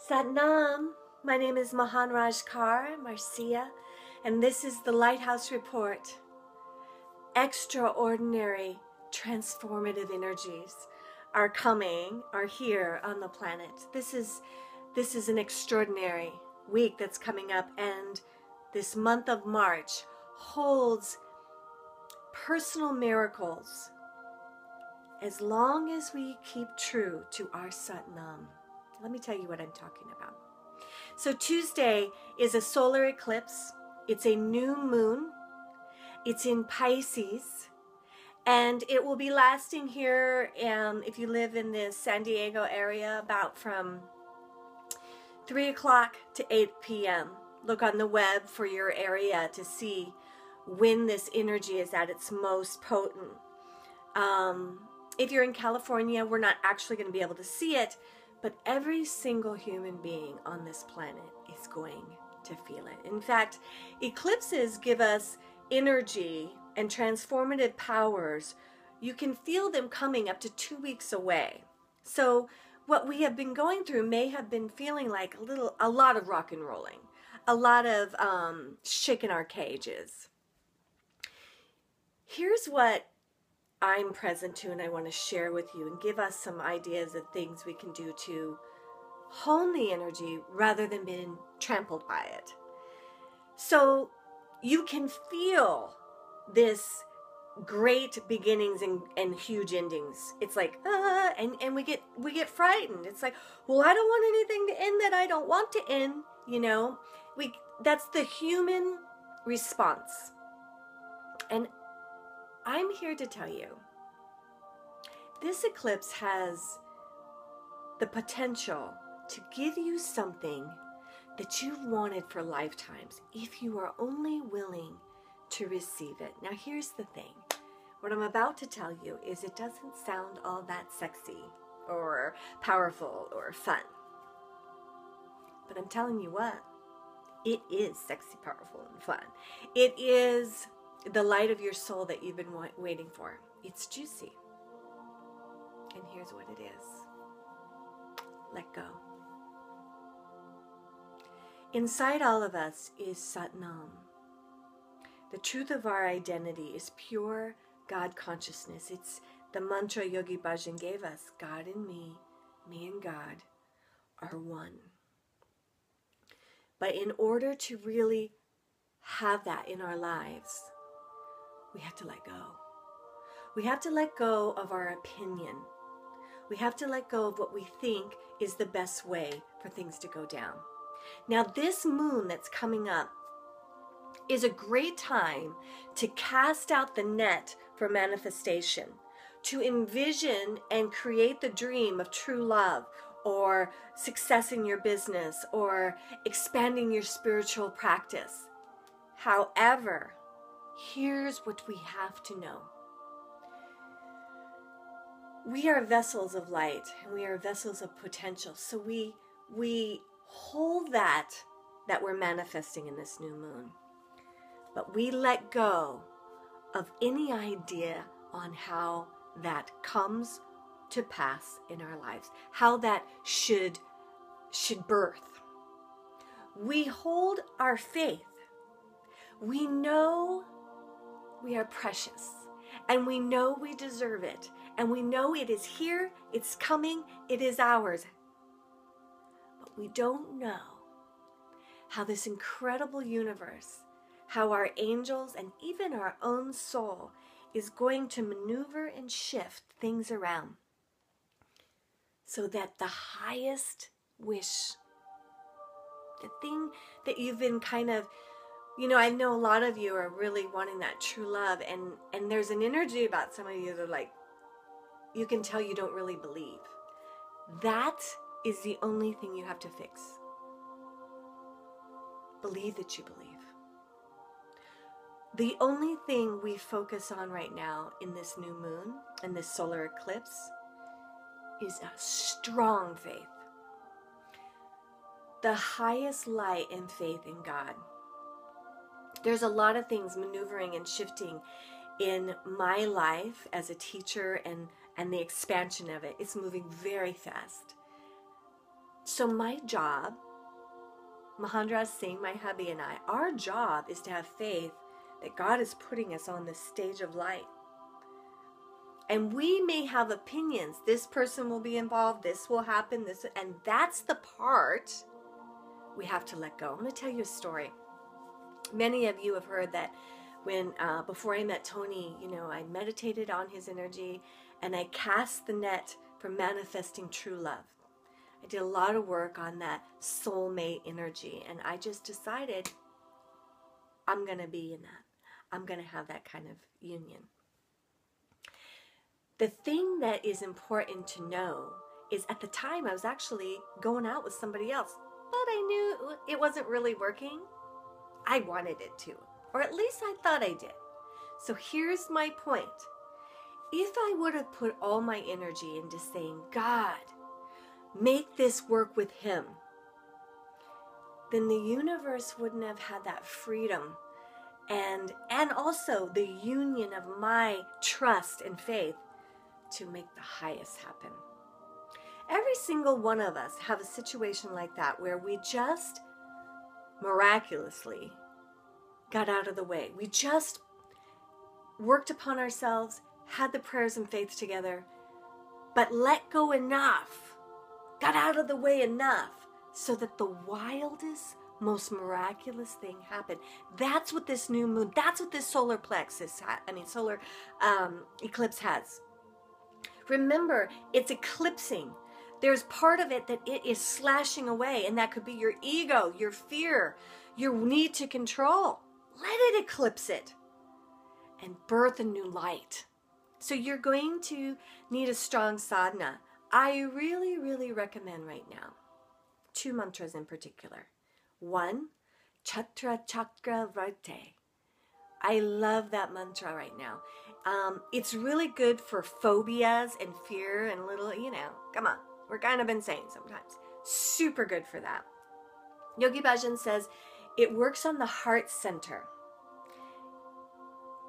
Satnam, my name is Mahanraj Kaur, Marcia, and this is the Lighthouse Report. Extraordinary, transformative energies are here on the planet. This is an extraordinary week that's coming up, and this month of March holds personal miracles as long as we keep true to our Satnam. Let me tell you what I'm talking about. So Tuesday is a solar eclipse. It's a new moon. It's in Pisces, and it will be lasting here, if you live in the San Diego area, about from 3 o'clock to 8 p.m. Look on the web for your area to see when this energy is at its most potent. If you're in California, we're not actually going to be able to see it, but every single human being on this planet is going to feel it. In fact, eclipses give us energy and transformative powers. You can feel them coming up to 2 weeks away. So what we have been going through may have been feeling like a lot of rock and rolling, a lot of shaking our cages. Here's what I'm present to, and I want to share with you and give us some ideas of things we can do to hone the energy rather than being trampled by it. So you can feel this great beginnings and huge endings. It's like, and we get frightened. It's like, well, I don't want anything to end that I don't want to end, you know. That's the human response. And I'm here to tell you, this eclipse has the potential to give you something that you've wanted for lifetimes if you are only willing to receive it. Now here's the thing. What I'm about to tell you is it doesn't sound all that sexy or powerful or fun. But I'm telling you what, it is sexy, powerful, and fun. It is the light of your soul that you've been waiting for. It's juicy. And here's what it is. Let go. Inside all of us is Satnam. The truth of our identity is pure God consciousness. It's the mantra Yogi Bhajan gave us. God and me and God are one. But in order to really have that in our lives, we have to let go. We have to let go of our opinion. We have to let go of what we think is the best way for things to go down. Now, this moon that's coming up is a great time to cast out the net for manifestation, to envision and create the dream of true love or success in your business or expanding your spiritual practice. However, here's what we have to know. We are vessels of light, and we are vessels of potential. So we hold that we're manifesting in this new moon. But we let go of any idea on how that comes to pass in our lives, how that should birth. We hold our faith. We know we are precious, and we know we deserve it, and we know it is here, it's coming, it is ours. But we don't know how this incredible universe, how our angels and even our own soul is going to maneuver and shift things around so that the highest wish, the thing that you've been kind of, you know, I know a lot of you are really wanting that true love, and there's an energy about some of you that are like, you can tell you don't really believe. That is the only thing you have to fix. Believe that you believe. The only thing we focus on right now in this new moon and this solar eclipse is a strong faith. The highest light and faith in God. There's a lot of things maneuvering and shifting in my life as a teacher and the expansion of it. It's moving very fast. So my job, Mahanraj Singh, my hubby, and I, our job is to have faith that God is putting us on this stage of light. And we may have opinions. This person will be involved. This will happen. And that's the part we have to let go. I'm going to tell you a story. Many of you have heard that when before I met Tony, I meditated on his energy and I cast the net for manifesting true love. I did a lot of work on that soulmate energy, and I just decided I'm going to be in that. I'm going to have that kind of union. The thing that is important to know is at the time I was actually going out with somebody else, but I knew it wasn't really working. I wanted it to, or at least I thought I did. So here's my point. If I would have put all my energy into saying, God, make this work with him, then the universe wouldn't have had that freedom and also the union of my trust and faith to make the highest happen. Every single one of us have a situation like that where we just miraculously got out of the way. We just worked upon ourselves, had the prayers and faith together, but let go enough, got out of the way enough so that the wildest, most miraculous thing happened. That's what this new moon, that's what this solar eclipse has. Remember, it's eclipsing. There's part of it that it is slashing away, and that could be your ego, your fear, your need to control. Let it eclipse it and birth a new light. So you're going to need a strong sadhana. I really, really recommend right now 2 mantras in particular. 1, Chatra Chakra Varte. I love that mantra right now. It's really good for phobias and fear and little, come on. We're kind of insane sometimes. Super good for that. Yogi Bhajan says it works on the heart center.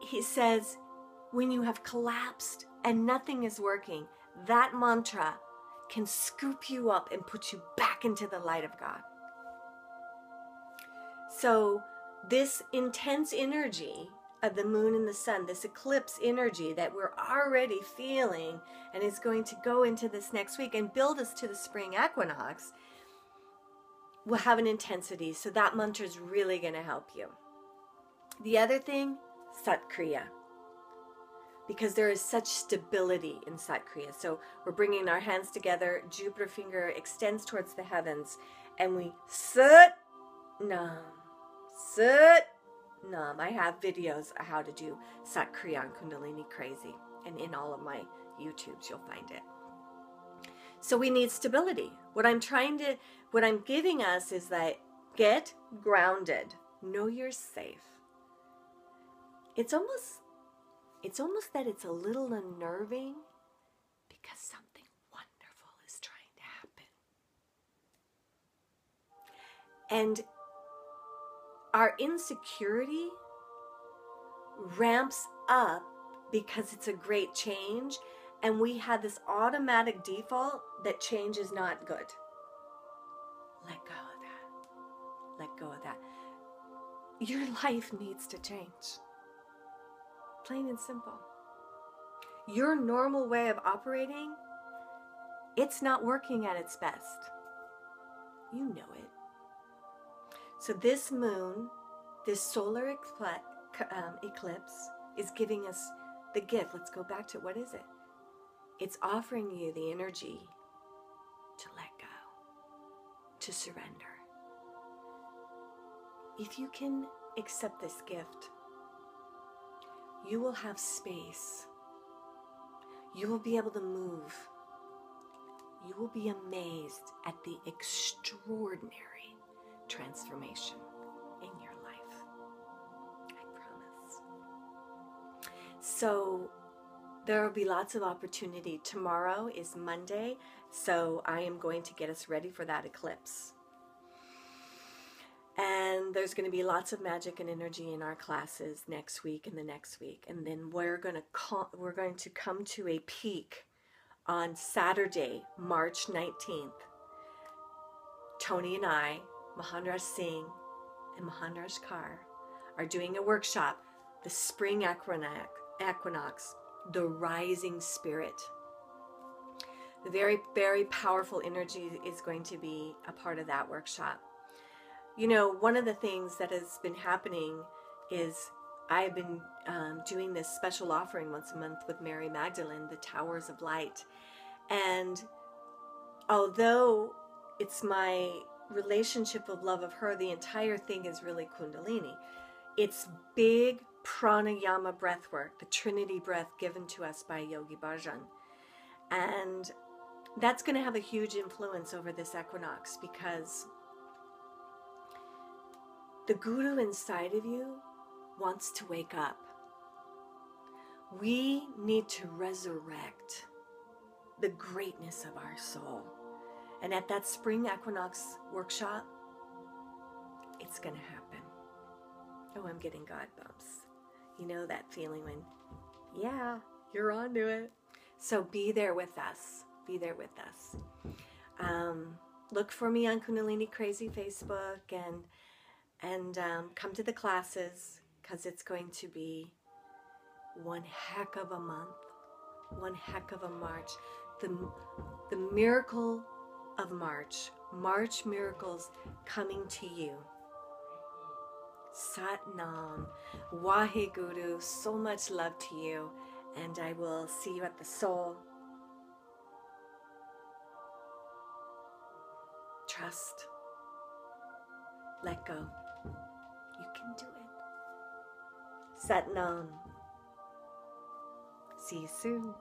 He says when you have collapsed and nothing is working, that mantra can scoop you up and put you back into the light of God. So this intense energy of the moon and the sun, this eclipse energy that we're already feeling and is going to go into this next week and build us to the spring equinox, will have an intensity. So that mantra is really going to help you. The other thing, Sat Kriya. Because there is such stability in Sat Kriya. So we're bringing our hands together, Jupiter finger extends towards the heavens, and we Sat Nam. Sat Nam. I have videos of how to do Sat Kriya and Kundalini Crazy, and in all of my YouTubes you'll find it. So we need stability. What I'm giving us is that get grounded. Know you're safe. It's almost that it's a little unnerving because something wonderful is trying to happen. And our insecurity ramps up because it's a great change, and we have this automatic default that change is not good. Let go of that. Let go of that. Your life needs to change. Plain and simple. Your normal way of operating, it's not working at its best. You know it. So this moon, this solar eclipse is giving us the gift. Let's go back to what is it? It's offering you the energy to let go, to surrender. If you can accept this gift, you will have space. You will be able to move. You will be amazed at the extraordinary transformation in your life. I promise. So there will be lots of opportunity. Tomorrow is Monday, so I am going to get us ready for that eclipse. And there's going to be lots of magic and energy in our classes next week and the next week. And then we're going to come to a peak on Saturday, March 19th. Tony and I, Mahanraj Singh and Mahanraj Kaur, are doing a workshop, the spring equinox, the rising spirit. The very, very powerful energy is going to be a part of that workshop. You know, one of the things that has been happening is I've been doing this special offering once a month with Mary Magdalene, the Towers of Light. And although it's my relationship of love of her, the entire thing is really Kundalini. It's big pranayama breath work, the Trinity breath given to us by Yogi Bhajan. And that's going to have a huge influence over this equinox, because the guru inside of you wants to wake up. We need to resurrect the greatness of our soul. And at that spring equinox workshop, it's going to happen. Oh, I'm getting God bumps. You know that feeling when, yeah, you're onto it. So be there with us. Be there with us. Look for me on Kundalini Crazy Facebook and come to the classes, because it's going to be one heck of a month, one heck of a March. The miracle of March miracles coming to you. Sat Nam, Waheguru, so much love to you, and I will see you at the soul. Trust. Let go. You can do it. Sat Nam. See you soon.